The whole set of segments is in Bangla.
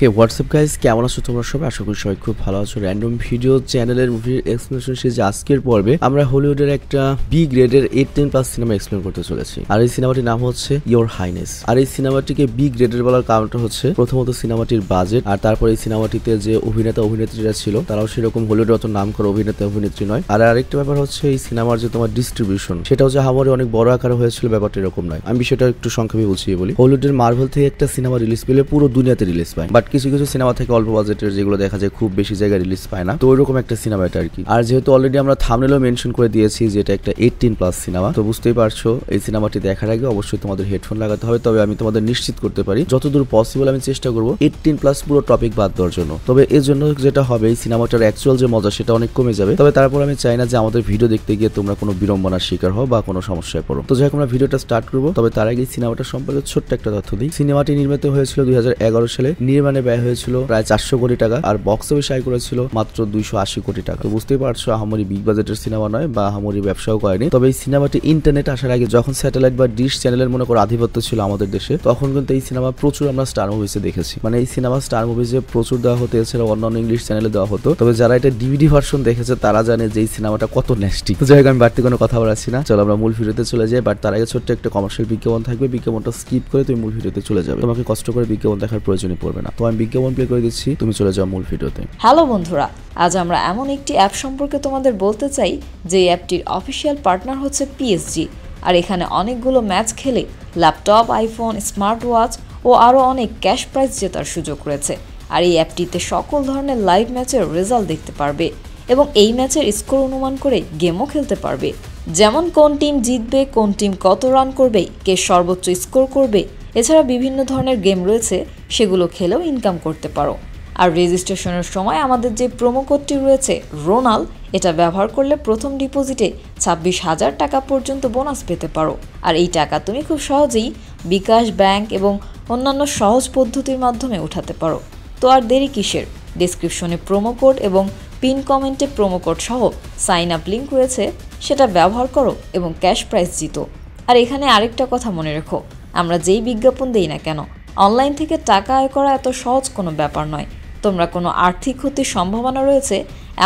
হে হোয়াটসঅ্যাপ গাইস, কেমন আছো তোমরা সবাই? আশা করি সবাই খুব ভালো আছো। র্যান্ডম ভিডিও চ্যানেলের মুভির এক্সপ্লেনেশন সিরিজে আজকের পর্বে আমরা হলিউডের একটা বি গ্রেডের 18+ সিনেমা এক্সপ্লেন করতে চলেছি। আর এই সিনেমাটির নাম হচ্ছে ইয়োর হাইনেস। আর এই সিনেমাটিকে বি গ্রেডের বলার কারণটা হচ্ছে প্রথমত সিনেমাটির বাজেট, আর তারপর এই সিনেমাটিতে যে অভিনেতা অভিনেত্রীরা ছিল তারাও সেরকম হলিউডের মতো নাম করা অভিনেতা অভিনেত্রী নয়। আর আরেকটা ব্যাপার হচ্ছে এই সিনেমার যে তোমার ডিস্ট্রিবিউশন, সেটাও যে আমাদের অনেক বড় আকারে হয়েছিল ব্যাপারটা এরকম নয়। আমি বিষয়টা একটু সংক্ষেপে বুঝিয়ে বলি। হলিউডের মার্ভেল থেকে একটা সিনেমা রিলিজ পেলে পুরো দুনিয়াতে রিলিজ পায়, বাট কিছু কিছু সিনেমা থেকে অল্প বাজেটের যেগুলো দেখা যায় খুব বেশি জায়গায় রিলিজ পায় না। তো ওইরকম একটা সিনেমা এটা আর কি। আর যেহেতু অলরেডি আমরা থাম্বনেলও মেনশন করে দিয়েছি যে এটা একটা 18+ সিনেমা, তো বুঝতেই পারছো এই সিনেমাটি দেখার আগে অবশ্যই তোমাদের হেডফোন লাগাতে হবে। তবে আমি তোমাদের নিশ্চিত করতে পারি যতদূর পসিবল আমি চেষ্টা করবো 18+ পুরো টপিক বাদ দেওয়ার জন্য। তবে এর জন্য যেটা হবে, এই সিনেমাটার অ্যাকচুয়াল যে মজা সেটা অনেক কমে যাবে। তবে তারপর আমি চাই না যে আমাদের ভিডিও দেখতে গিয়ে তোমরা কোনো বিড়ম্বনার শিকার হও বা কোনো সমস্যায় পড়ো। তো যাই হোক, আমরা ভিডিওটা স্টার্ট করবো। তবে তার আগে সিনেমাটা সম্পর্কে ছোট্ট একটা তথ্য দিই। সিনেমাটি নির্মিত হয়েছিল 2011 সালে। নির্মাণে ব্যয় হয়েছিল প্রায় 400 কোটি টাকা, আর বক্স অফিস আয় করেছিল মাত্র 280 কোটি টাকা। তো বুঝতেই পারছো আহামরি বিগ বাজেটের সিনেমা নয় বা আহামরি ব্যবসাও করেনি। তবে এই সিনেমাটি ইন্টারনেট আসার আগে, যখন স্যাটেলাইট বা ডিশ চ্যানেলের মনে করো আধিপত্য ছিল আমাদের দেশে, তখন কিন্তু এই সিনেমা প্রচুর আমরা স্টার মুভিজে দেখেছি। মানে এই সিনেমা স্টার মুভিজে প্রচুর দেওয়া হতো, এছাড়া অন্যান্য ইংলিশ চ্যানেলে দেওয়া হতো। তবে যারা এটা ডিভিডি ভার্সন দেখেছে তারা জানে যে এই সিনেমাটা কত ন্যাস্টি। তো যাই হোক, আমি বাড়তি কোনো কথা বলাচ্ছি না, চলো আমরা মূল ভিডিওতে চলে যাই। বাট তার আগে ছোট্ট একটা কমার্শিয়াল বিজ্ঞাপন থাকবে, বিজ্ঞাপনটা স্কিপ করে তুমি মূল ভিডিওতে চলে যাবে। তোমাকে কষ্ট করে বিজ্ঞাপন দেখার প্রয়োজনই পড়বে না। তো আমি বিজ্ঞাপন প্লে করে দিচ্ছি, তুমি চলে যাও মূল ভিডিওতে। হ্যালো বন্ধুরা, আজ আমরা এমন একটি অ্যাপ সম্পর্কে তোমাদের বলতে চাই যে অ্যাপটির অফিসিয়াল পার্টনার হচ্ছে পিএসজি। আর এখানে অনেকগুলো ম্যাচ খেলে ল্যাপটপ, আইফোন, স্মার্ট ওয়াচ ও আরও অনেক ক্যাশ প্রাইজ জেতার সুযোগ রয়েছে। আর এই অ্যাপটিতে সকল ধরনের লাইভ ম্যাচের রেজাল্ট দেখতে পারবে এবং এই ম্যাচের স্কোর অনুমান করে গেমও খেলতে পারবে। যেমন কোন টিম জিতবে, কোন টিম কত রান করবে, কে সর্বোচ্চ স্কোর করবে। এছাড়া বিভিন্ন ধরনের গেম রয়েছে, সেগুলো খেলেও ইনকাম করতে পারো। আর রেজিস্ট্রেশনের সময় আমাদের যে প্রোমো কোডটি রয়েছে রোনাল, এটা ব্যবহার করলে প্রথম ডিপোজিটে 26,000 টাকা পর্যন্ত বোনাস পেতে পারো। আর এই টাকা তুমি খুব সহজেই বিকাশ, ব্যাংক এবং অন্যান্য সহজ পদ্ধতির মাধ্যমে উঠাতে পারো। তো আর দেরি কিসের? ডেসক্রিপশনে প্রোমো কোড এবং পিন কমেন্টে প্রোমো কোড সহ সাইন আপ লিঙ্ক রয়েছে, সেটা ব্যবহার করো এবং ক্যাশ প্রাইজ জিতো। আর এখানে আরেকটা কথা মনে রেখো, আমরা যেই বিজ্ঞাপন দেই না কেন, অনলাইন থেকে টাকা আয় করা এত সহজ কোনো ব্যাপার নয়। তোমরা কোনো আর্থিক ক্ষতির সম্ভাবনা রয়েছে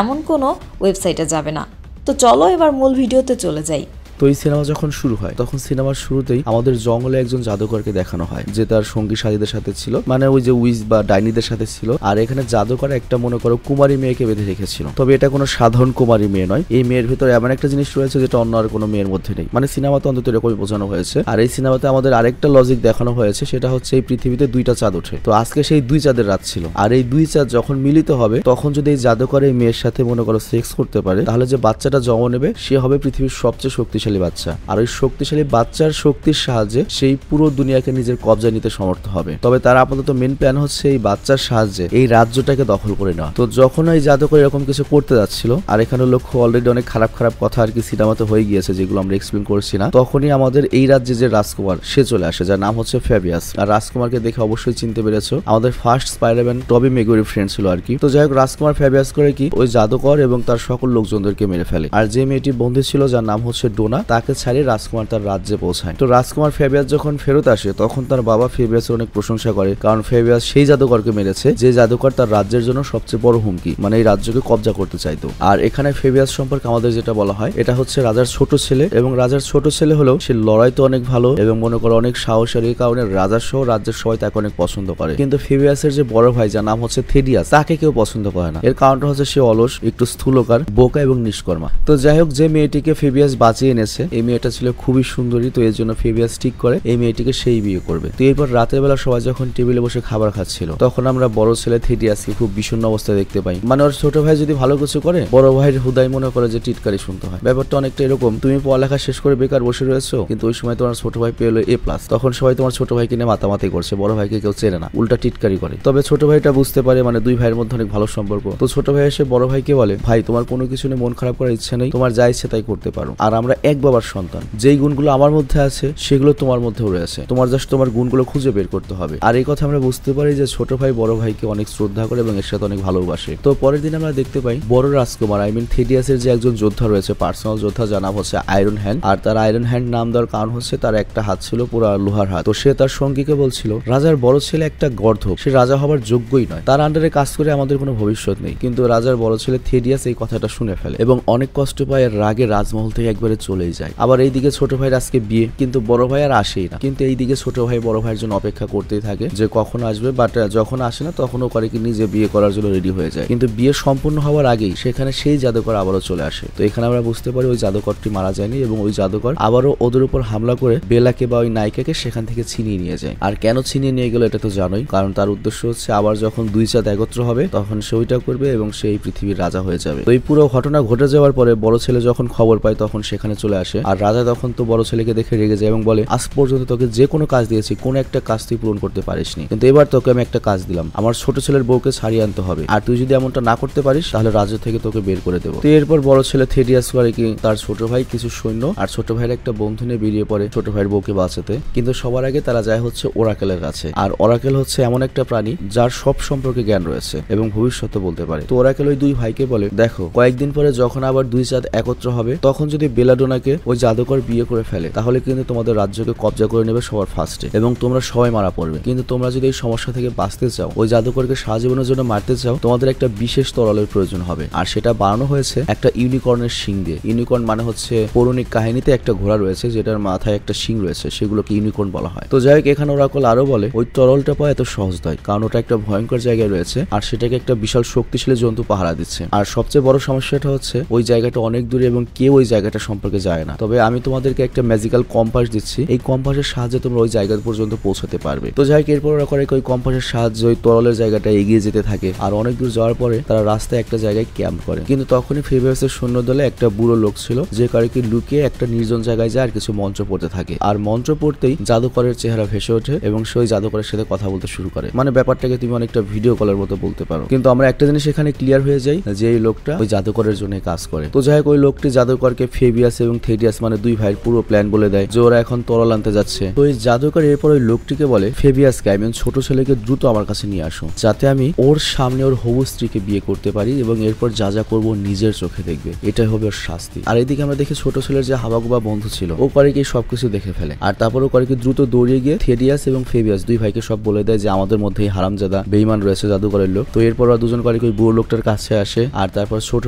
এমন কোনো ওয়েবসাইটে যাবে না। তো চলো এবার মূল ভিডিওতে চলে যাই। তো এই সিনেমা যখন শুরু হয়, তখন সিনেমার শুরুতেই আমাদের জঙ্গলে একজন জাদুকরকে দেখানো হয় যে তার সঙ্গী সাথীদের সাথে ছিল, মানে ওই যে উইজ বা ডাইনিদের সাথে ছিল। আর এখানে জাদুকর একটা মনে করো কুমারী মেয়েকে বেঁধে রেখেছিল। তবে এটা কোনো সাধারণ কুমারী মেয়ে নয়। এই মেয়ের ভিতরে এমন একটা জিনিস রয়েছে যেটা অন্য আর কোনো মেয়ের মধ্যে নেই। মানে সিনেমাতে অন্তত এরকমই বোঝানো হয়েছে। আর এই সিনেমাতে আমাদের আরেকটা লজিক দেখানো হয়েছে, সেটা হচ্ছে এই পৃথিবীতে 2টা চাঁদ ওঠে। তো আজকে সেই 2 চাঁদের রাত ছিল। আর এই 2 চাঁদ যখন মিলিত হবে, তখন যদি এই জাদুকর এই মেয়ের সাথে মনে করো সেক্স করতে পারে, তাহলে যে বাচ্চাটা জন্ম নেবে সে হবে পৃথিবীর সবচেয়ে শক্তিশালী বাচ্চা। আর ওই শক্তিশালী বাচ্চার শক্তির সাহায্যে সেই পুরো দুনিয়াকে নিজের কবজায় নিতে সমর্থ হবে। তবে তার আপাতত মেন প্ল্যান হচ্ছে এই বাচ্চার সাহায্যে এই রাজ্যটাকে দখল করে নেওয়া। তো যখন এই জাদুকর এরকম কিছু করতে যাচ্ছিল, আর এখানে লক্ষ্য অলরেডি অনেক খারাপ খারাপ কথা আর কি সিনেমাতে হয়ে গিয়েছে, যেগুলো আমরা এক্সপ্লেন করছি না, তখনই আমাদের এই রাজ্যে যে রাজকুমার সে চলে আসে, যার নাম হচ্ছে ফেবিয়াস। আর রাজকুমারকে দেখে অবশ্যই চিনতে পেরেছো, আমাদের ফার্স্ট স্পাইডারম্যান টবি মেগুরির ফ্রেন্ড ছিল আর কি। তো যাই হোক, রাজকুমার ফেবিয়াস করে কি ওই জাদুকর এবং তার সকল লোকজনদেরকে মেরে ফেলে। আর যে মেয়েটি বন্ধু ছিল যার নাম হচ্ছে ডোনা, তাকে ছাড়িয়ে রাজকুমার তার রাজ্যে পৌঁছায়। তো রাজকুমার ফেবিয়াস যখন ফেরত আসে, তখন তার বাবা ফেবিয়াসের অনেক প্রশংসা করে, কারণ ফেবিয়াস সেই জাদুকরকে মেরেছে যে জাদুকর তার রাজ্যের জন্য সবচেয়ে বড় হুমকি, মানে এই রাজ্যকে কবজা করতে চাইতো। আর এখানে ফেবিয়াস সম্পর্কে আমাদের যেটা বলা হয়, এটা হচ্ছে রাজার ছোট ছেলে, এবং রাজার ছোট ছেলে হলেও সে লড়াইতে অনেক ভালো এবং মনে করো অনেক সাহসী। এই কারণে রাজা সহ রাজ্যের সবাই তাকে অনেক পছন্দ করে। কিন্তু ফেবিয়াসের যে বড় ভাই যার নাম হচ্ছে থেডিয়াস, তাকে কেউ পছন্দ করে না। এর কারণটা হচ্ছে সে অলস, একটু স্থূলকার, বোকা এবং নিষ্কর্মা। তো যাই হোক, যে মেয়েটিকে ফেবিয়াস বাঁচিয়ে এনেছে, এই মেয়েটা ছিল খুবই সুন্দরী। তো এর জন্য ফেবিয়াস ঠিক করে এই মেয়েটিকে সেই বিয়ে করবে। তো এরপর রাতের বেলা সবাই যখন টেবিলে বসে খাবার খাচ্ছিল, তখন আমরা বড় ছেলে থেডিয়াসকে খুব বিষণ্ণ অবস্থায় দেখতে পাই। মানে ওর ছোট ভাই যদি ভালো কিছু করে, বড় ভাইয়ের হুদাই মনে করে যে টিটকারি শুনতে হয়। ব্যাপারটা অনেকটা এরকম, তুমি পড়ালেখা শেষ করে বেকার বসে রয়েছো, কিন্তু ওই সময় তোমার ছোট ভাই পেলো A+, তখন সবাই তোমার ছোট ভাইকে নিয়ে মাতামাতি করছে, বড় ভাইকে কেউ চেনে না, উল্টা টিটকারি করে। তবে ছোট ভাইটা বুঝতে পারে মানে 2 ভাইয়ের মধ্যে অনেক ভালো সম্পর্ক। তো ছোট ভাই এসে বড় ভাইকে বলে, ভাই তোমার কোনো কিছু নিয়ে মন খারাপ করার ইচ্ছা নেই, তোমার যা ইচ্ছে তাই করতে পারো। আর আমরা এক বাবার সন্তান, যেই গুণগুলো আমার মধ্যে আছে সেগুলো তোমার মধ্যেও রয়েছে, তোমার জাস্ট তোমার গুণগুলো খুঁজে বের করতে হবে। আর এই কথা আমরা বুঝতে পারি যে ছোট ভাই বড় ভাইকে অনেক শ্রদ্ধা করে এবং এর সাথে অনেক ভালোবাসে। তো পরের দিন আমরা দেখতে পাই বড় রাজকুমার থেডিয়াসের যে একজন যোদ্ধা রয়েছে, পার্সোনাল যোদ্ধা, যার নাম হচ্ছে আয়রন হ্যান্ড। আর তার আয়রন হ্যান্ড নাম দেওয়ার কারণ হচ্ছে তার একটা হাত ছিল পুরো লোহার হাত। তো সে তার সঙ্গীকে বলছিল রাজার বড় ছেলে একটা গর্ধব, সে রাজা হবার যোগ্যই নয়, তার আন্ডারে কাজ করে আমাদের কোনো ভবিষ্যৎ নেই। কিন্তু রাজার বড় ছেলে থেডিয়াস এই কথাটা শুনে ফেলে এবং অনেক কষ্ট পায়, আর রাগে রাজমহল থেকে একবারে চলেই যায়। আবার এইদিকে ছোট ভাইয়ের আজকে বিয়ে, কিন্তু বড় ভাই আর আসেই না। কিন্তু এইদিকে ছোট ভাই বড় ভাইয়ের জন্য অপেক্ষা করতেই থাকে যে কখন আসবে, বাট যখন আসে না তখনও করে কি নিজে বিয়ে করার জন্য রেডি হয়ে যায়। কিন্তু বিয়ে সম্পূর্ণ হওয়ার আগেই সেখানে সেই জাদুকর আবারও চলে আসে। তো এখানে আমরা বুঝতে পারি ওই জাদুকরটি মারা যায়নি এবং ওই জাদুকর আবারও ওদের উপর হামলা করে বেলাকে বা ওই নায়িকাকে সেখান থেকে ছিনিয়ে নিয়ে যায়। আর কেন ছিনিয়ে নিয়ে গেল এটা তো জানোই, কারণ তার উদ্দেশ্য হচ্ছে আবার যখন দুই চাঁদ একত্র হবে তখন সে ওইটা করবে এবং সেই পৃথিবীর রাজা হয়ে যাবে। তো এই পুরো ঘটনা ঘটে যাওয়ার পরে বড় ছেলে যখন খবর পায় তখন সেখানে চলে আসে। আর রাজা তখন তো বড় ছেলেকে দেখে রেগে যায় এবং বলে আজ পর্যন্ত তোকে যে কোনো কাজ দিয়েছি, কোনো একটা কাজ তুই পূরণ করতে পারিসনি, কিন্তু এবার তোকে আমি একটা কাজ দিলাম, আমার ছোট ছেলের বউকে ছাড়িয়ে আনতে হবে, আর তুই যদি এমনটা না করতে পারিস তাহলে রাজ্য থেকে তোকে বের করে দেবো। তো এরপর বড় ছেলে থেডিয়াস করে কি তার ছোট ভাই কিছু সৈন্য আর ছোট ভাইয়ের একটা বন্ধু নিয়ে বেরিয়ে পড়ে ছোট ভাইয়ের বউকে বাঁচাতে। কিন্তু সবার আগে তারা যায় হচ্ছে ওরাকেলের কাছে। আর ওরাকেল হচ্ছে এমন একটা প্রাণী যার সব সম্পর্কে জ্ঞান রয়েছে এবং ভবিষ্যৎ বলতে পারে। তো ওরাকেল ওই দুই ভাইকে বলে দেখো, কয়েকদিন পরে যখন আবার দুই চাঁদ একত্র হবে তখন যদি বেলাডোনাকে ওই জাদুকর বিয়ে করে ফেলে তাহলে কিন্তু তোমাদের রাজ্যকে কবজা করে নেবে সবার ফার্স্টে এবং তোমরা সবাই মারা পড়বে। কিন্তু তোমরা যদি এই সমস্যা থেকে বাঁচতে চাও, ওই জাদুকরকে সারা জীবনের জন্য মারতে চাও, তোমাদের একটা বিশেষ তরলের প্রয়োজন হবে। আর সেটা বানানো হয়েছে একটা ইউনিকর্নের শিং দিয়ে। ইউনিকর্ন মানে হচ্ছে পৌরাণিক কাহিনীতে একটা ঘোড়া রয়েছে যেটার মাথায় একটা শিং রয়েছে, সেগুলোকে ইউনিকর্ন বলা হয়। তো যাই হোক, এখানে ওরাকল আরো বলে ওই তরলটা পাওয়া এত সহজ নয়, কারণ ওটা একটা ভয়ঙ্কর জায়গায় রয়েছে আর সেটাকে একটা বিশাল শক্তিশালী জন্তু পাহারা দিচ্ছে। আর সবচেয়ে বড় সমস্যাটা হচ্ছে ওই জায়গাটা অনেক দূরে এবং কেউ ওই জায়গাটা সম্পর্কে যায় না। তবে আমি তোমাদেরকে একটা ম্যাজিক্যাল কম্পাস দিচ্ছি, এই কম্পাসের সাহায্যে তোমরা ওই জায়গা পর্যন্ত পৌঁছাতে পারবে। তো যাই হোক, এরপর ওরা করে ওই কম্পাসের সাহায্যে ওই তরলের জায়গাটা এগিয়ে যেতে থাকে। আর অনেক দূর যাওয়ার পরে তারা রাস্তায় একটা জায়গায় ক্যাম্প করে। কিন্তু তখনই ফেবিয়াসের সৈন্য দলে একটা বুড়ো লোক ছিল যে কারিকে লুকিয়ে একটা নির্জন জায়গায় যায় আর কিছু মন্ত্র পড়তে থাকে। আর মন্ত্র পড়তেই জাদুকরের চেহারা ভেসে ওঠে এবং সে ওই জাদুকরের সাথে কথা বলতে শুরু করে। মানে ব্যাপারটাকে তুমি অনেকটা ভিডিও কলের মতো বলতে পারো। কিন্তু আমরা একটা জিনিস এখানে ক্লিয়ার হয়ে যাই যে এই লোকটা ওই জাদুকরের জন্য কাজ করে। তো যাই হোক, ওই লোকটি জাদুকরকে ফেবিয়াস এবং থেডিয়াস মানে দুই ভাইয়ের পুরো প্ল্যান বলে দেয় যে ওরা এখন তরল আনতে যাচ্ছে। তো এই জাদুকর এরপর ওই লোকটিকে বলে ফেবিয়াসকে আমি ছোট ছেলেকে দ্রুত আমার কাছে নিয়ে আসো, যাতে আমি ওর সামনে ওর হবু স্ত্রীকে বিয়ে করতে পারি এবং এরপর যা যা করবো নিজের চোখে দেখবে, এটাই হবে ওর শাস্তি। আর এদিকে আমরা দেখি ছোট ছেলের যে হাবাগুবা বন্ধু ছিল ও করে কি সবকিছু দেখে ফেলে। আর তারপর ও করে কি দ্রুত দৌড়িয়ে গিয়ে থেডিয়াস এবং ফেবিয়াস দুই ভাইকে সব বলে দেয় যে আমাদের মধ্যেই হারামজাদা বেঈমান রয়েছে জাদুকরের লোক। তো এরপর ওরা দুজন করে ওই বুড়ো লোকটার কাছে আসে। আর তারপর ছোট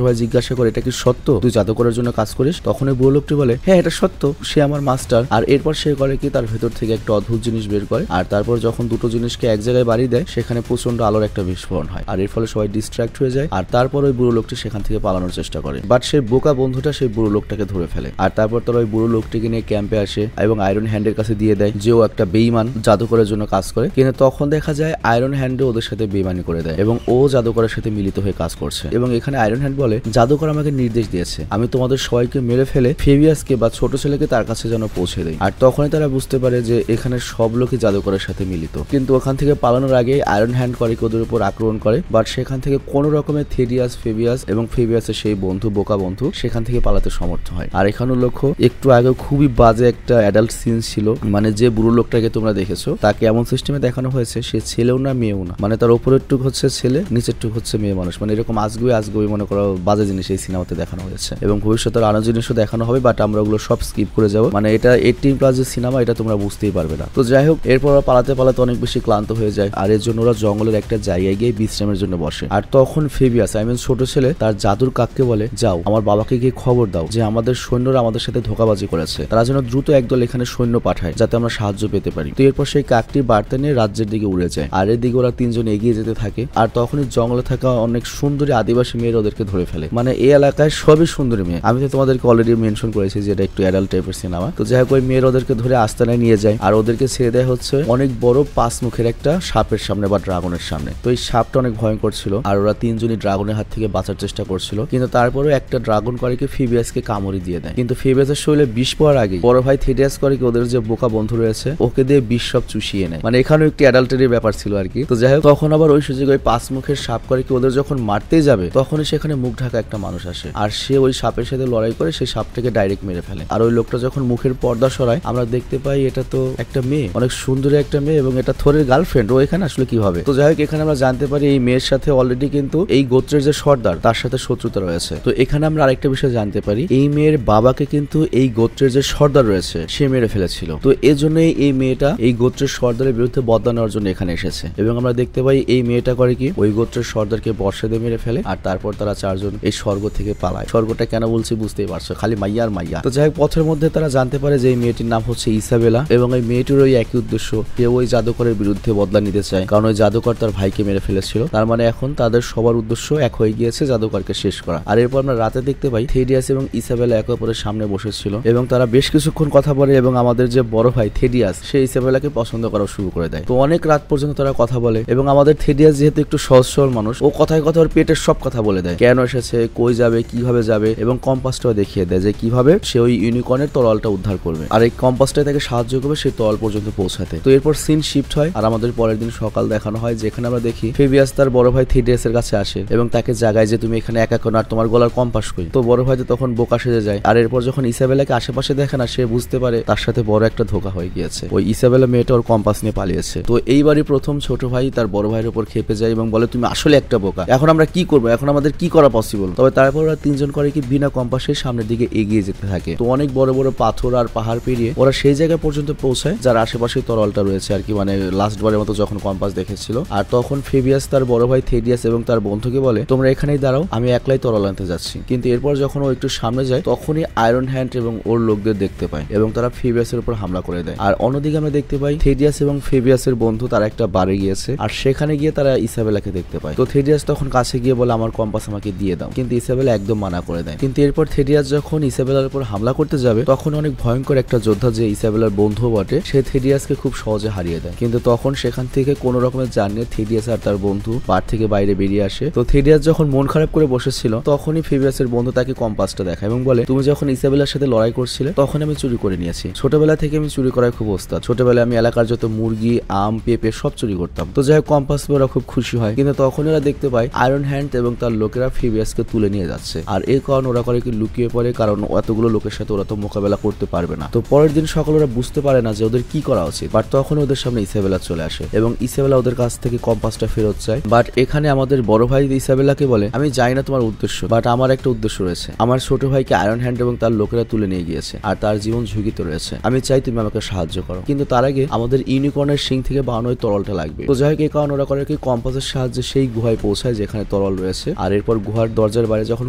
ভাই জিজ্ঞাসা করে এটা কি সত্য তুই জাদুকরের জন্য কাজ করিস? তখন ওই বুড়ো লোকটি বলে হ্যাঁ এটা সত্য, সে আমার মাস্টার। আর এরপর সে করে কি তার ভেতর থেকে একটা অদ্ভুত জিনিস বের করে। আর তারপর যখন দুটো জিনিসকে এক জায়গায় বাড়ি দেয় সেখানে প্রচন্ড আলোর একটা বিস্ফোরণ হয়। আর এর ফলে সবাই ডিস্ট্রাক্ট হয়ে যায়। আর তারপর ওই বুড়ো লোকটি সেখান থেকে পালানোর চেষ্টা করে, বাট সেই বোকা বন্ধুটা সেই বুড়ো লোকটাকে ধরে ফেলে। আর তারপর তারা ওই বুড়ো লোকটিকে নিয়ে ক্যাম্পে আসে এবং আয়রন হ্যান্ডের কাছে দিয়ে দেয় যে ও একটা বেঈমান জাদুকরের জন্য কাজ করে। কিন্তু তখন দেখা যায় আয়রন হ্যান্ড ওদের সাথে বেঈমানি করে দেয় এবং ও জাদুকরের সাথে মিলিত হয়ে কাজ করছে। এবং এখানে আয়রন হ্যান্ড বলে জাদুকর আমাকে নির্দেশ দিয়েছে আমি তোমাদের সবাইকে মেরে ফেলে ফেবিয়াসকে বা ছোট ছেলেকে তার কাছে যেন পৌঁছে দেয়। আর তখনই তারা বুঝতে পারে যে এখানে সব লোকই জাদুকরের সাথে মিলিত। কিন্তু ওখান থেকে পালানোর আগে আয়রন হ্যান্ড করে ওদের উপর আক্রমণ করে, বাট সেখান থেকে কোনো রকমের থেডিয়াস ফেবিয়াস এবং ফেবিয়াসের সেই বন্ধু বোকা বন্ধু সেখান থেকে পালাতে সমর্থ হয়। আর এখানেও লক্ষ্য একটু আগে খুবই বাজে একটা অ্যাডাল্ট সিন ছিল, মানে যে বুড়ো লোকটাকে তোমরা দেখেছো তাকে এমন সিস্টেমে দেখানো হয়েছে সে ছেলেও না মেয়েও না, মানে তার উপরের টুক হচ্ছে ছেলে নিচের টুক হচ্ছে মেয়ে মানুষ। মানে এরকম আজগুবি মনে করো বাজে জিনিস এই সিনেমাতে দেখানো হয়েছে এবং ভবিষ্যতের আরো জিনিসও দেখানো হবে, বাট আমরা ওগুলো সব স্কিপ করে যাবো। মানে এটা 18+ যে সিনেমা এটা তোমরা বুঝতেই পারবে না। তো যাই হোক, এরপর পালাতে পালাতে অনেক বেশি ক্লান্ত হয়ে যায়। আর এর জন্য ওরা জঙ্গলের একটা জায়গায় গিয়ে বিশ্রামের জন্য বসে। আর তখন ফেবিয়াস ছোট ছেলে তার জাদুর কাককে বলে যাও আমার বাবাকে গিয়ে খবর দাও যে আমাদের সৈন্যরা আমাদের সাথে ধোঁকাবাজি করেছে, তারা যেন দ্রুত একদল এখানে সৈন্য পাঠায় যাতে আমরা সাহায্য পেতে পারি। তো এরপর সেই কাকটি বার্তা নিয়ে রাজ্যের দিকে উড়ে যায়। আর এর দিকে ওরা তিনজন এগিয়ে যেতে থাকে। আর তখনই জঙ্গলে থাকা অনেক সুন্দরী আদিবাসী মেয়েরা ওদেরকে ধরে ফেলে। মানে এই এলাকায় সবই সুন্দরী মেয়ে, আমি তো তোমাদেরকে অলরেডি মেনশন করেছি যে এটা একটু অ্যাডাল্ট টাইপের সিনেমা। তো যাই হোক, ওই মেয়েরা ওদেরকে ধরে আস্তানায় নিয়ে যায় আর ওদেরকে ছেড়ে দেয় হচ্ছে অনেক বড় 5 মুখের একটা সাপের সামনে বা ড্রাগনের সামনে। তো এই সাপটা অনেক ভয়ঙ্কর ছিল আর ওরা তিনজনই ড্রাগনের হাত থেকে বাঁচার চেষ্টা করছিল। কিন্তু তারপরেও একটা ড্রাগন করে কি ফেবিয়াসকে কামড়ি দিয়ে দেয়। কিন্তু ফেবিয়াসের শরীরে বিষ পড়ার আগে বড় ভাই থেডিয়াস করে কি ওদের যে বোকা বন্ধু রয়েছে ওকে দিয়ে বিষ সব চুষিয়ে নেয়। মানে এখানেও একটি অ্যাডাল্টারি ব্যাপার ছিল আর কি। তো যাই হোক, তখন আবার ওই সুযোগে ওই 5 মুখের সাপ করে কি ওদের যখন মারতে যাবে তখনই সেখানে মুখ ঢাকা একটা মানুষ আসে আর সে ওই সাপের সাথে লড়াই করে সেই সাপটাকে ডাইরেক্ট মেরে ফেলে। আর ওই লোকটা যখন মুখের পর্দা সরায় আমরা দেখতে পাই এটা তো একটা মেয়ে, অনেক সুন্দরী একটা মেয়ে, এবং এটা থোরের গার্লফ্রেন্ড। ও এখানে আসলে কিভাবে? তো যাই হোক, এখানে আমরা জানতে পারি এই মেয়ের সাথে অলরেডি কিন্তু এই গোত্রের যে সর্দার তার সাথে শত্রুতা রয়েছে। তো এখানে আমরা আরেকটা বিষয় জানতে পারি, এই মেয়ের বাবাকে কিন্তু এই গোত্রের যে সর্দার রয়েছে সে মেরে ফেলেছিল। তো এই জন্যই এই মেয়েটা এই গোত্রের সর্দারের বিরুদ্ধে বদলা নেওয়ার জন্য এখানে এসেছে। এবং আমরা দেখতে পাই এই মেয়েটা করে কি, ওই গোত্রের সর্দারকে বর্ষা দিয়ে মেরে ফেলে। আর তারপর তারা চারজন এই স্বর্গ থেকে পালায়। স্বর্গটা কেন বলছি বুঝতেই পারছো, খালি মাইয়া আর মাইয়া। তো যাই হোক, পথের মধ্যে তারা জানতে পারে যে এই মেয়েটির নাম হচ্ছে ইসাবেলা, এবং এই মেয়েটির ওই একই উদ্দেশ্য, কেউ ওই জাদুকরের বিরুদ্ধে বদলা নিতে চায়, কারণ ওই জাদুকর তার ভাইকে মেরে ফেলেছিল। তার মানে এখন তাদের সবার উদ্দেশ্য এক হয়ে গিয়েছে, জাদুকরকে শেষ করা। আর এরপর আমরা রাতে দেখতে পাই থেডিয়াস এবং ইসাবেলা একে অপরের সামনে বসেছিল এবং তারা বেশ কিছুক্ষণ কথা বলে, এবং আমাদের যে বড় ভাই থেডিয়াস সে ইসাবেলাকে পছন্দ করা শুরু করে দেয়। তো অনেক রাত পর্যন্ত তারা কথা বলে, এবং আমাদের থেডিয়াস যেহেতু একটু সহজ সরল মানুষ, ও কথায় কথা ওর পেটের সব কথা বলে দেয়, কেন এসেছে, কই যাবে, কিভাবে যাবে, এবং কম্পাসটাও দেখিয়ে দেয় যে কিভাবে সে ওই ইউনিকর্নের তরলটা উদ্ধার করবে, আর এই কম্পাসটাই তাকে সাহায্য করবে সেই তরল পর্যন্ত পৌঁছাতে। তো এরপর সিন শিফট হয়, আর আমাদের পরের দিন সকাল দেখানো হয়, যেখানে আমরা দেখি ফেবিয়াস তার বড় ভাই থেডিয়াসের কাছে আসে এবং তাকে জাগায় যে তুমি এখানে একা কেন, আর তোমার গলার কম্পাস কই। তো বড় ভাই তো তখন বোকা সেজে যায়। আর এরপর যখন ইসাবেলাকে আশেপাশে দেখে না, সে বুঝতে পারে তার সাথে বড় একটা ধোঁকা হয়ে গিয়েছে, ওই ইসাবেলা মেয়েটা ওর কম্পাস নিয়ে পালিয়েছে। তো এইবারই প্রথম ছোট ভাই তার বড় ভাইয়ের উপর খেপে যায় এবং বলে তুমি আসলে একটা বোকা, এখন আমরা কি করবো, এখন আমাদের কি করা পসিবল। তবে তারপর ওরা তিনজন করে কি বিনা কম্পাসের সামনের দিকে এগিয়ে যেতে থাকে। তো অনেক বড় বড় পাথর আর পাহাড় পেরিয়ে ওরা সেই জায়গা পর্যন্ত পৌঁছায় যার আশেপাশে তরলটা রয়েছে আর কি, মানে লাস্ট বারের মতো যখন কম্পাস দেখেছিল। আর তখন ফেবিয়াস তার বড় ভাই থেডিয়াস এবং তার বন্ধুকে বলে তোমরা এখানেই দাঁড়াও, আমি একলাই তরল আনতে যাচ্ছি। কিন্তু এরপর যখন ও একটু সামনে যায় তখনই আয়রন হ্যান্ড এবং ওর লোকদের দেখতে পায় এবং তারা ফেবিয়াসের উপর হামলা করে দেয়। আর অন্যদিকে আমরা দেখতে পাই থেডিয়াস এবং ফেবিয়াসের বন্ধু তারা একটা বারে গিয়েছে, আর সেখানে গিয়ে তারা ইসাবেলাকে দেখতে পায়। তো থেডিয়াস তখন কাছে গিয়ে বলে আমার কম্পাস আমাকে দিয়ে দাও, কিন্তু ইসাবেলা একদম মানা করে দেয়। কিন্তু এরপর থেডিয়াস যখন ইসাবেলার উপর হামলা করতে যাবে তখন অনেক ভয়ঙ্কর একটা যোদ্ধা যে ইসাবেলার বন্ধু বটে, সে থেডিয়াসকে খুব সহজে হারিয়ে দেয়। কিন্তু তখন সেখান থেকে কোনো রকমের জানিয়ে থেডিয়াস আর তার বন্ধু বার থেকে বাইরে বেরিয়ে আসে। তো থেডিয়াস যখন মন খারাপ করে বসেছিল তখনই ফেবিয়াসের বন্ধু তাকে কম্পাসটা দেখায় এবং বলে তুমি যখন ইসাবেলার সাথে লড়াই করছিলে তখন আমি চুরি করে নিয়েছি, ছোটবেলা থেকে আমি চুরি করায় খুব ওস্তাদ, ছোটবেলায় আমি এলাকার যত মুরগি, আম, পেঁপে সব চুরি করতাম। তো যাই হোক, কম্পাস পেয়ে ওরা খুব খুশি হয়। কিন্তু তখন ওরা দেখতে পায় আয়রন হ্যান্ড এবং তার লোকেরা ফেবিয়াসকে তুলে নিয়ে যাচ্ছে, আর এই কারণ ওরা করে কি লুকিয়ে পড়ে, কারণ এতগুলো লোকের সাথে ওরা তো মোকাবেলা করতে পারবে না। তো পরের দিন সকাল ওরা বুঝতে পারে না যে ওদের কি করা উচিত, বাট তখন ওদের সামনে ইসাবেলা চলে আসে এবং ইসাবেলা ওদের কাছ থেকে কম্পাসটা ফেরত চায়। বাট এখানে আমাদের বড় ভাই ইসাবেলাকে বলে আমি জানি না তোমার উদ্দেশ্য, বাট আমার একটা উদ্দেশ্য রয়েছে, আমার ছোট ভাইকে আয়রন হ্যান্ড এবং তার লোকেরা তুলে নিয়ে গিয়েছে আর তার জীবন ঝুঁকিতে রয়েছে, আমি চাই তুমি আমাকে সাহায্য করো, কিন্তু তার আগে আমাদের ইউনিকর্নের শিং থেকে বানানো ওই তরলটা লাগবে। তো যাই হোক, এই কারণ ওরা করে কি কম্পাসের সাহায্যে সেই গুহায় পৌঁছায় যেখানে তরল রয়েছে, আর এরপর গুহার দরজার বাইরে যখন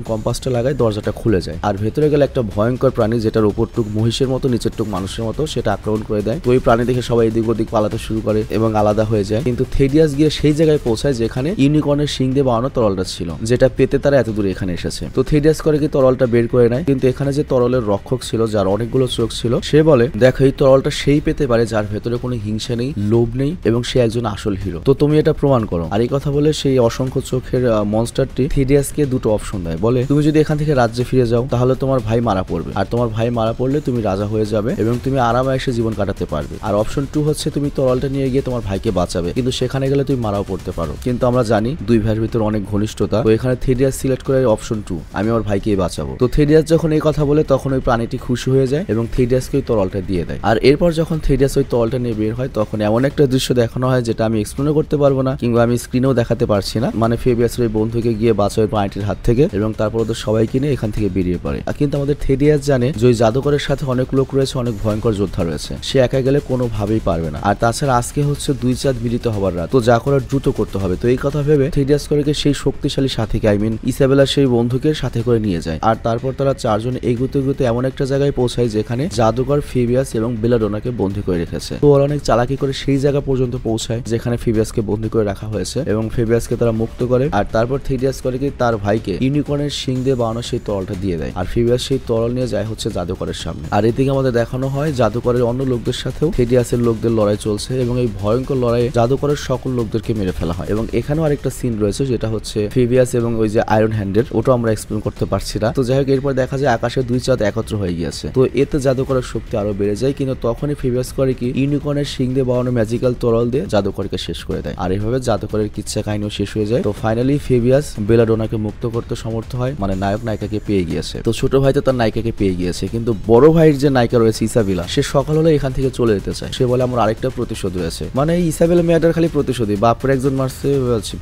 কম্পাসটা লাগায় দরজাটা খুলে যায়, আর ভেতরে গেলে একটা ভয়ঙ্কর প্রাণী যেটার উপরটুক মহিষের মতো নিচেরটুক মানুষের মতো সেটা আক্রমণ করে দেয়। তো ওই প্রাণী দেখে সবাই এদিক ওদিক পালাতে শুরু করে এবং আলাদা হয়ে যায়। কিন্তু থেডিয়াস গিয়ে সেই জায়গায় পৌঁছায় যেখানে ইউনিকর্নের শিং দিয়ে বানানো তরলটা ছিল, যেটা পেতে তারা এত দূরে এখানে এসেছে। তো থেডিয়াস করে কি তরলটা বের করে নেয়, কিন্তু এখানে যে তরলের রক্ষক ছিল যার অনেকগুলো চোখ ছিল সে বলে দেখো এই তরলটা সেই পেতে পারে যার ভেতরে কোনো হিংসা নেই, লোভ নেই এবং সে একজন আসল হিরো, তো তুমি এটা প্রমাণ করো। আর এই কথা বলে সেই অসংখ্য চোখের মনস্টারটি থেডিয়াসকে দুটো অপশন দেয়, বলে তুমি যদি এখান থেকে রাজ্যে ফিরে যাও তাহলে তোমার ভাই মারা পড়বে, আর তোমার ভাই মারা পড়লে তুমি রাজা হয়ে যাবে এবং তুমি আরামে এসে জীবন কাটাতে পারবে। আর অপশন 2 হচ্ছে তুমি তরলটা নিয়ে গিয়ে তোমার ভাইকে বাঁচাবে, কিন্তু সেখানে গেলে তুমি মারাও পড়তে পারো। কিন্তু আমরা জানি দুই ভাইয়ের ভিতর অনেক ঘনিষ্ঠতা, তো এখানে থেডিয়াস সিলেক্ট করে অপশন 2, আমি আমার ভাইকে বাঁচাবো। তো থেডিয়াস যখন এই কথা বলে তখন ওই প্রাণীটি খুশি হয়ে যায় এবং থেডিয়াসকে ওই তরলটা দিয়ে দেয়। আর এরপর যখন থেডিয়াস ওই তরলটা নিয়ে বের হয় তখন এমন একটা দৃশ্য দেখানো হয় যেটা আমি এক্সপ্লেনও করতে পারবো না কিংবা আমি স্ক্রিনেও দেখাতে পারছি না, মানে ফেবিয়াসের ওই বন্ধুকে গিয়ে বাঁচায় ওই প্রাণীটির হাত থেকে এবং তারপর ওদের সবাইকে নিয়ে এখান থেকে বেরিয়ে পড়ে। কিন্তু আমাদের থেডিয়াস জানে যে ওই জাদুকরের সাথে অনেক লোক রয়েছে, অনেক ভয়ঙ্কর যোদ্ধা রয়েছে, সে একা গেলে কোনোভাবেই পারবে না। আর তাছাড়া আজকে হচ্ছে 2 চাঁদ মিলিত হবার রাত, তো যা করার দ্রুত করতে হবে। তো এই কথা ভেবে থেডিয়াস করে সেই শক্তিশালী সাথীকে ইসাবেলা সেই বন্ধুকে সাথে করে নিয়ে যায়। আর তারপর তারা চারজন এগুতে এগুতে এমন একটা জায়গায় পৌঁছায় যেখানে জাদুকর ফেবিয়াস এবং বেলাডোনাকে বন্দী করে রেখেছে। তো ওরা অনেক চালাকি করে সেই জায়গা পর্যন্ত পৌঁছায় যেখানে ফেবিয়াসকে বন্দী করে রাখা হয়েছে এবং ফেবিয়াসকে তারা মুক্ত করে। আর তারপর থেডিয়াস করে কি তার ভাইকে ইউনিকর্নের শিং দিয়ে বানানো সেই তরলটা দিয়ে দেয়, আর ফেবিয়াস সেই তরল নিয়ে যায় হচ্ছে জাদুকরের সামনে। আর এদিকে আমাদের দেখানো হয় জাদুকরের অন্য লোকদের সাথেও থেডিয়াসের লোকদের লড়াই চলছে এবং এই ভয়ঙ্কর লড়াইয়ে জাদুকরের সকল লোকদেরকে মেরে ফেলা হয়। এবং এখানেও আরেকটা সিন রয়েছে যেটা হচ্ছে ফেবিয়াস এবং ওই যে আয়রন হ্যান্ডের, ওটা আমরা এক্সপ্লেন করতে পারছি না। তো যাই হোক, এরপর দেখা যায় আকাশে 2 চাঁদ একত্র হয়ে গিয়েছে, তো এতে জাদুকরের শক্তি আরো বেড়ে যায়। কিন্তু তখনই ফেবিয়াস করে কি ইউনিকর্নের শিং দিয়ে বানানো ম্যাজিক্যাল তরল দিয়ে জাদুকরকে শেষ করে দেয়। আর এইভাবে জাদুকরের কিচ্ছা কাহিনীও শেষ হয়ে যায়। তো ফাইনালি ফেবিয়াস বেলাডোনাকে মুক্ত করতে সমর্থ হয়, মানে নায়ক নায়িকাকে পেয়ে গিয়েছে। তো ছোট ভাই তো তার নায়িকাকে পেয়ে গিয়েছে, কিন্তু বড় ভাইয়ের যে নায়িকা রয়েছে ইসাবেলা, সে সকাল হলে এখান থেকে চলে যেতে চায়। সে বলে আমার আরেকটা প্রতিশোধ রয়েছে। মানে এই ইসাবেলা মেয়েটার খালি প্রতিশোধই, বাপরে একজন মারছে,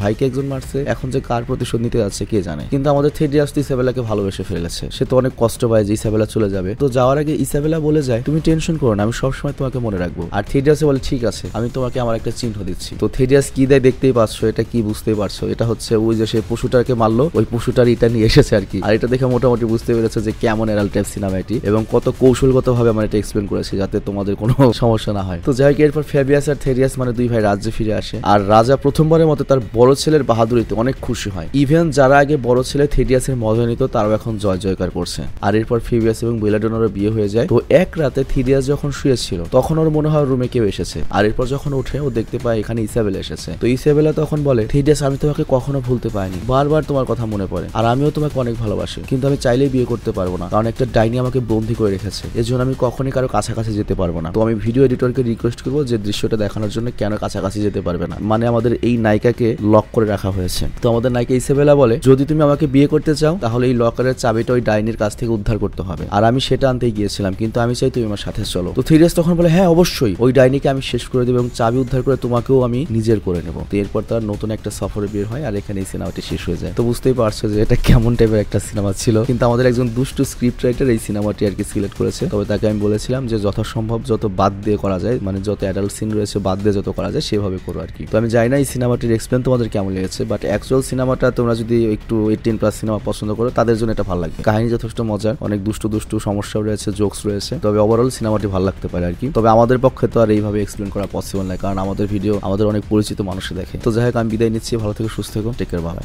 ভাইকে একজন মারছে, এখন যে কার প্রতিশোধ নিতে যাচ্ছে কে জানে। কিন্তু আমাদের থেডিয়াস তো ইসাবেলাকে ভালোবেসে ফেলেছে। সে তো অনেক কষ্ট পায় যে ইসাবেলা চলে যাবে। তো যাওয়ার আগে ইসাবেলা বলে যায় তুমি টেনশন করো না, আমি সবসময় তোমাকে মনে রাখবো। আর থেডিয়াসে বলে ঠিক আছে, আমি তোমাকে আমার একটা চিহ্ন দিচ্ছি। তো থেডিয়াস কি দেয় দেখতেই পাচ্ছ, এটা কি বুঝতেই পারছো, এটা হচ্ছে ওই যে সে পশুটাকে মারলো, ওই পশুটার এটা নিয়ে এসেছে আর কি। আর এটা দেখে মোটামুটি বুঝতে পেরেছে যে কেমন এরাল টাইপ সিনেমা এটি, এবং কত কৌশলগত ভাবে আমরা এটা এক্সপ্লেন করেছি যাতে তোমাদের কোনো সমস্যা না হয়। তো যাই হোক, এরপর ফেবিয়াস আর থেডিয়াস মানে দুই ভাই রাজ্যে ফিরে আসে। আর রাজা প্রথমবারের মতো তার বড় ছেলের বাহাদুরিতে অনেক খুশি হয়। ইভেন যারা আগে বড় ছেলে থেডিয়াসের মজা নিত তারাও এখন জয় জয়কার করছে। আর এরপর ফেবিয়াস এবং বেলাডোনারও বিয়ে হয়ে যায়। তো এক রাতে থেডিয়াস যখন শুয়েছিল তখন ওর মনে হয় রুমে কেউ এসেছে। আর এরপর যখন ওঠে ও দেখতে পায় এখানে ইসাবেলা এসেছে। তো ইসাবেলা তখন বলে থেডিয়াস আমি তোমাকে কখনো ভুলতে পারিনি, বারবার তোমার কথা মনে পড়ে, আর আমিও তোমাকে অনেক ভালোবাসি, কিন্তু আমি চাইলেই বিয়ে করতে পারবো না, কারণ একটা ডাইনি আমাকে বন্দি করে রেখেছে, এর জন্য আমি কখনই কারো কাছাকাছি যেতে পারবো না। তো আমি ভিডিও এডিটরকে রিকোয়েস্ট করবো যে দৃশ্যটা দেখানোর জন্য কেন কাছাকাছি যেতে পারবে না, মানে আমাদের এই নায়িকাকে লক করে রাখা হয়েছে। তো আমাদের নায়িকা ইসাবেলা বলে যদি তুমি আমাকে বিয়ে করতে চাও তাহলে এই লকারের চাবিটা ওই ডাইনির কাছ থেকে উদ্ধার করতে হবে, আর আমি সেটা আনতেই গিয়েছিলাম, কিন্তু আমি চাই তুমি আমার সাথে চলো। তো থেডিয়াস তখন বলে হ্যাঁ অবশ্যই, ওই ডাইনিকে আমি শেষ করে দেবো এবং চাবি উদ্ধার করে তোমাকেও আমি নিজের করে নেবো। তো এরপর তার নতুন একটা সফরে বের হয়, আর এখানে এই সিনেমাটি শেষ হয়ে যায়। তো বুঝতেই পারছো যে এটা কেমন টাইপের একটা সিনেমা ছিল, কিন্তু আমাদের একজন দুষ্টু স্ক্রিপ্ট রাইটার এই সিনেমাটি আর কি সিলেক্ট করেছে। তবে তাকে আমি বলেছিলাম যে যথাসম্ভব যত বাদ দিয়ে করা যায়, মানে যত অ্যাডাল্ট সিন রয়েছে বাদ দিয়ে যত করা যায় সেভাবে করো আর কি। তো আমি জানি না এই সিনেমাটির এক্সপ্লেন তোমাদের কেমন লেগেছে, বাট অ্যাকচুয়াল সিনেমাটা তোমরা যদি একটু 18+ সিনেমা পছন্দ করো তাদের জন্য এটা ভালো লাগবে। কাহিনী যথেষ্ট মজার, অনেক দুষ্টু দুষ্টু সমস্যাও রয়েছে, জোকস রয়েছে, তবে ওভারঅল সিনেমাটি ভালো লাগতে পারে আর কি। তবে আমাদের পক্ষে তো আর এইভাবে এক্সপ্লেন করা পসিবল নয়, কারণ আমাদের ভিডিও আমাদের অনেক পরিচিত মানুষে দেখে। তো যাই হোক, আমি বিদায় নিচ্ছি, ভালো থেকে সুস্থ থেকো, টেক কেয়ার, বাই।